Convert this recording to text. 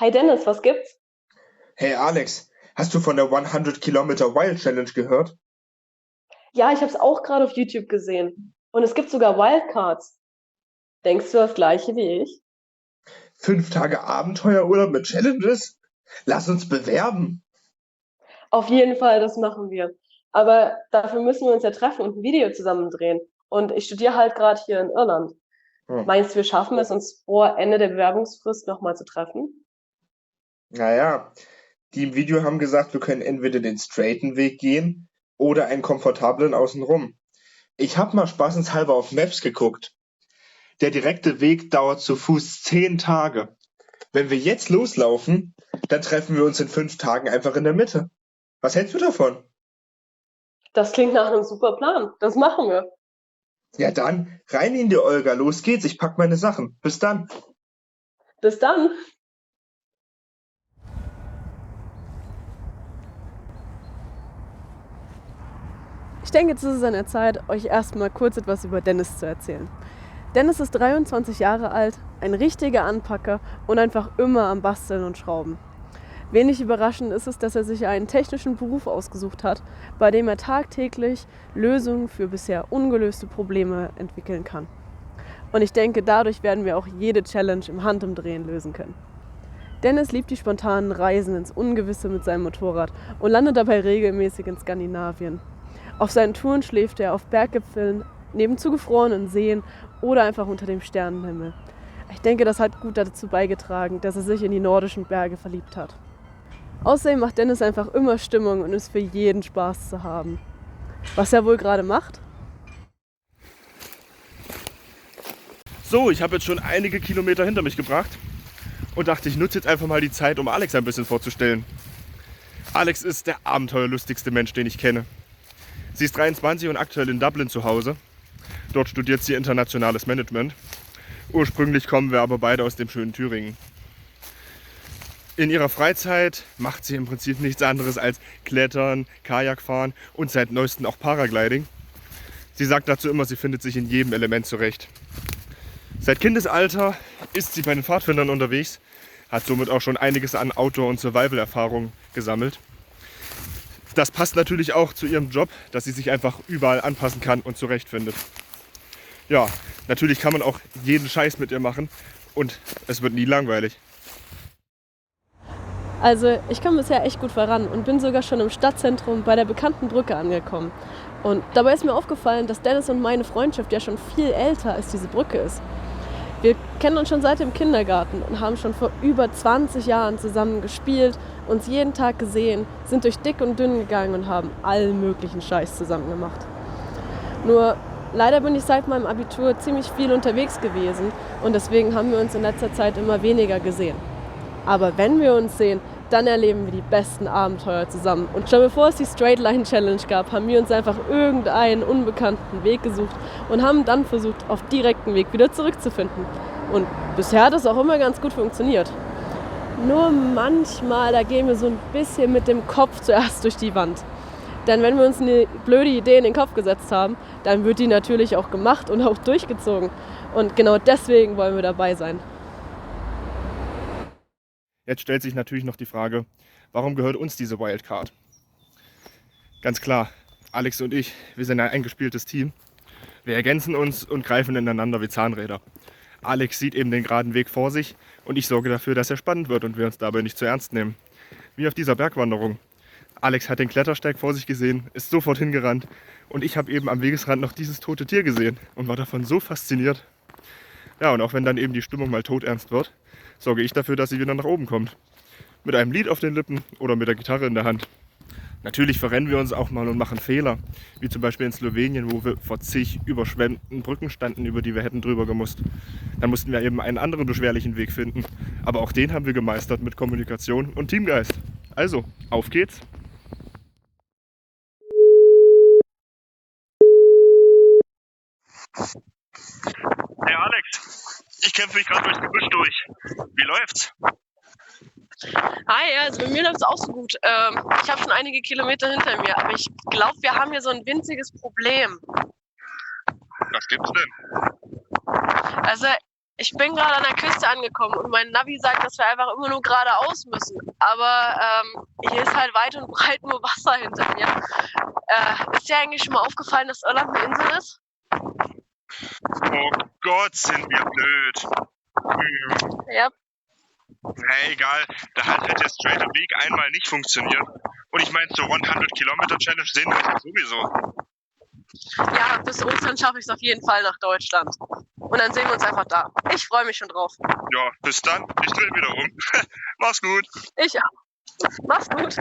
Hi Dennis, was gibt's? Hey Alex, hast du von der 100 Kilometer Wild Challenge gehört? Ja, ich habe es auch gerade auf YouTube gesehen. Und es gibt sogar Wildcards. Denkst du das gleiche wie ich? 5 Tage Abenteuerurlaub mit Challenges? Lass uns bewerben. Auf jeden Fall, das machen wir. Aber dafür müssen wir uns ja treffen und ein Video zusammen drehen. Und ich studiere halt gerade hier in Irland. Hm. Meinst du, wir schaffen es, uns vor Ende der Bewerbungsfrist nochmal zu treffen? Naja, die im Video haben gesagt, wir können entweder den straighten Weg gehen oder einen komfortablen außenrum. Ich habe mal spaßenshalber auf Maps geguckt. Der direkte Weg dauert zu Fuß 10 Tage. Wenn wir jetzt loslaufen, dann treffen wir uns in 5 Tagen einfach in der Mitte. Was hältst du davon? Das klingt nach einem super Plan. Das machen wir. Ja dann, rein in die Olga, los geht's, ich pack meine Sachen. Bis dann. Bis dann. Ich denke, jetzt ist es an der Zeit, euch erstmal kurz etwas über Dennis zu erzählen. Dennis ist 23 Jahre alt, ein richtiger Anpacker und einfach immer am Basteln und Schrauben. Wenig überraschend ist es, dass er sich einen technischen Beruf ausgesucht hat, bei dem er tagtäglich Lösungen für bisher ungelöste Probleme entwickeln kann. Und ich denke, dadurch werden wir auch jede Challenge im Handumdrehen lösen können. Dennis liebt die spontanen Reisen ins Ungewisse mit seinem Motorrad und landet dabei regelmäßig in Skandinavien. Auf seinen Touren schläft er auf Berggipfeln, neben zugefrorenen Seen oder einfach unter dem Sternenhimmel. Ich denke, das hat gut dazu beigetragen, dass er sich in die nordischen Berge verliebt hat. Außerdem macht Dennis einfach immer Stimmung und ist für jeden Spaß zu haben. Was er wohl gerade macht? So, ich habe jetzt schon einige Kilometer hinter mich gebracht und dachte, ich nutze jetzt einfach mal die Zeit, um Alex ein bisschen vorzustellen. Alex ist der abenteuerlustigste Mensch, den ich kenne. Sie ist 23 und aktuell in Dublin zu Hause. Dort studiert sie internationales Management. Ursprünglich kommen wir aber beide aus dem schönen Thüringen. In ihrer Freizeit macht sie im Prinzip nichts anderes als Klettern, Kajakfahren und seit neuestem auch Paragliding. Sie sagt dazu immer, sie findet sich in jedem Element zurecht. Seit Kindesalter ist sie bei den Pfadfindern unterwegs, hat somit auch schon einiges an Outdoor- und Survival-Erfahrung gesammelt. Das passt natürlich auch zu ihrem Job, dass sie sich einfach überall anpassen kann und zurechtfindet. Ja, natürlich kann man auch jeden Scheiß mit ihr machen und es wird nie langweilig. Also, ich komme bisher echt gut voran und bin sogar schon im Stadtzentrum bei der bekannten Brücke angekommen. Und dabei ist mir aufgefallen, dass Dennis und meine Freundschaft ja schon viel älter als diese Brücke ist. Wir kennen uns schon seit dem Kindergarten und haben schon vor über 20 Jahren zusammen gespielt, uns jeden Tag gesehen, sind durch dick und dünn gegangen und haben allen möglichen Scheiß zusammen gemacht. Nur leider bin ich seit meinem Abitur ziemlich viel unterwegs gewesen und deswegen haben wir uns in letzter Zeit immer weniger gesehen. Aber wenn wir uns sehen, dann erleben wir die besten Abenteuer zusammen. Und schon bevor es die Straight Line Challenge gab, haben wir uns einfach irgendeinen unbekannten Weg gesucht und haben dann versucht, auf direkten Weg wieder zurückzufinden. Und bisher hat es auch immer ganz gut funktioniert. Nur manchmal, da gehen wir so ein bisschen mit dem Kopf zuerst durch die Wand. Denn wenn wir uns eine blöde Idee in den Kopf gesetzt haben, dann wird die natürlich auch gemacht und auch durchgezogen. Und genau deswegen wollen wir dabei sein. Jetzt stellt sich natürlich noch die Frage, warum gehört uns diese Wildcard? Ganz klar, Alex und ich, wir sind ein eingespieltes Team. Wir ergänzen uns und greifen ineinander wie Zahnräder. Alex sieht eben den geraden Weg vor sich und ich sorge dafür, dass er spannend wird und wir uns dabei nicht zu ernst nehmen. Wie auf dieser Bergwanderung. Alex hat den Klettersteig vor sich gesehen, ist sofort hingerannt und ich habe eben am Wegesrand noch dieses tote Tier gesehen und war davon so fasziniert. Ja, und auch wenn dann eben die Stimmung mal todernst wird, sorge ich dafür, dass sie wieder nach oben kommt. Mit einem Lied auf den Lippen oder mit der Gitarre in der Hand. Natürlich verrennen wir uns auch mal und machen Fehler, wie zum Beispiel in Slowenien, wo wir vor zig überschwemmten Brücken standen, über die wir hätten drüber gemusst. Dann mussten wir eben einen anderen beschwerlichen Weg finden, aber auch den haben wir gemeistert mit Kommunikation und Teamgeist. Also, auf geht's! Hey Alex, ich kämpfe mich gerade durchs Gebüsch durch. Wie läuft's? Hi, also bei mir läuft es auch so gut. Ich habe schon einige Kilometer hinter mir, aber ich glaube, wir haben hier so ein winziges Problem. Was gibt's denn? Also Ich bin gerade an der Küste angekommen und mein Navi sagt, dass wir einfach immer nur geradeaus müssen. Aber hier ist halt weit und breit nur Wasser hinter mir. Ist dir eigentlich schon mal aufgefallen, dass Irland eine Insel ist? Oh Gott, sind wir blöd. Ja. Hey, egal, da hat halt der straighte Weg einmal nicht funktioniert. Und ich meine, zur 100-Kilometer-Challenge sehen wir uns ja sowieso. Ja, bis Ostern schaffe ich es auf jeden Fall nach Deutschland. Und dann sehen wir uns einfach da. Ich freue mich schon drauf. Ja, bis dann. Ich drehe wieder um. Mach's gut. Ich auch. Mach's gut.